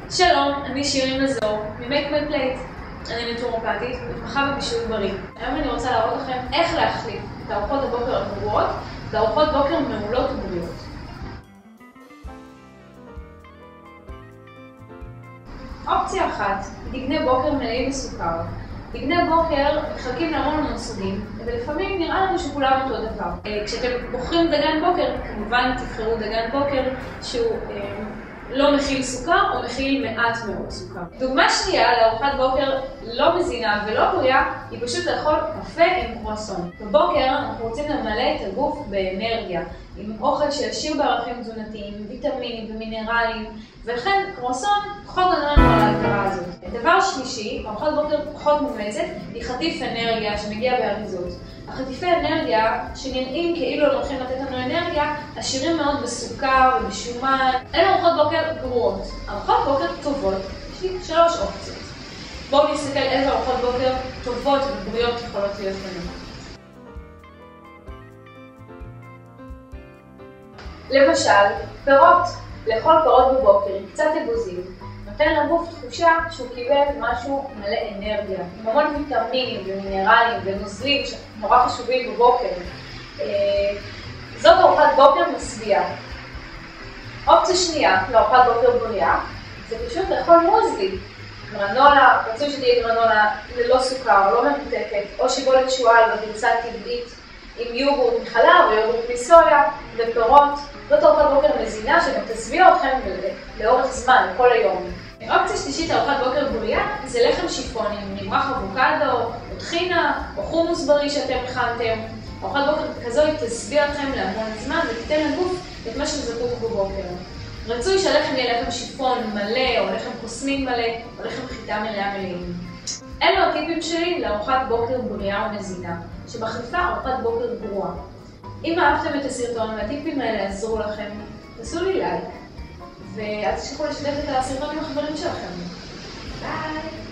שלום, אני שירי מזור, ממייק מי פלייט. אני נטורופטית ומתמחה בבישול בריא. היום אני רוצה להראות לכם איך להחליף את ארוחות הבוקר הגרועות לארוחות בוקר מעולות ובריאות. אופציה אחת, דגני בוקר מלאים בסוכר. דגני בוקר מתחלקים להמון סוגים, ולפעמים נראה לנו שכולם אותו דבר. כשאתם בוחרים דגן בוקר, כמובן תבחרו דגן בוקר שהוא לא מכיל סוכר או מכיל מעט מאוד סוכר. דוגמה שנייה לארוחת בוקר לא מזינה ולא בריאה היא פשוט לאכול קפה עם קרואסון. בבוקר אנחנו רוצים למלא את הגוף באנרגיה, עם אוכל שעשיר בערכים תזונתיים, ויטמינים ומינרלים, ולכן קרואסון פחות עונה לנו על ההגדרה הזאת. דבר שלישי, ארוחת בוקר פחות מומלצת היא חטיף אנרגיה שמגיע באריזות. החטיפי אנרגיה שנראים כאילו הם הולכים לתת לנו אנרגיה, עשירים מאוד בסוכר ובשומן. אלה ארוחות בוקר גרועות. ארוחות בוקר טובות, יש לי 3 אופציות. בואו נסתכל איזה ארוחות בוקר טובות ובריאות יכולות להיות לנו. למשל, פירות. לאכול פירות בבוקר עם קצת אגוזים נותן לגוף תחושה שהוא קיבל משהו מלא אנרגיה, עם המון ויטמינים ומינרלים ונוזלים שנורא חשובים בבוקר. זאת ארוחת בוקר משביעה. אופציה שנייה לארוחת בוקר בריאה זה פשוט לאכול מוזלי. גרנולה, רצוי שתהיה גרנולה ללא סוכר, לא ממותקת, או שיבולת שועל בגרסה טבעית עם יוגורט מחלב או יוגורט מסויה ופירות. זאת ארוחת בוקר מזינה שגם תשביע אתכם לאורך זמן, כל היום. אופציה שלישית לארוחת בוקר בריאה זה לחם שיפון עם ממרח אבוקדו, או טחינה, או חומוס בריא שאתם הכנתם. ארוחת בוקר כזו היא תשביע אתכם להמון זמן ותיתן לגוף את מה שזקוק בבוקר. רצוי שהלחם יהיה לחם שיפון מלא, או לחם קוסמין מלא, או לחם חיטה מלאה מלאים. אלו הטיפים שלי לארוחת בוקר בריאה ומזינה, שמחליפה ארוחת בוקר גרועה. אם אהבתם את הסרטון והטיפים האלה עזרו לכם, תעשו לי לייק, ואל תשכחו לשתף את הסרטון עם החברים שלכם. ביי!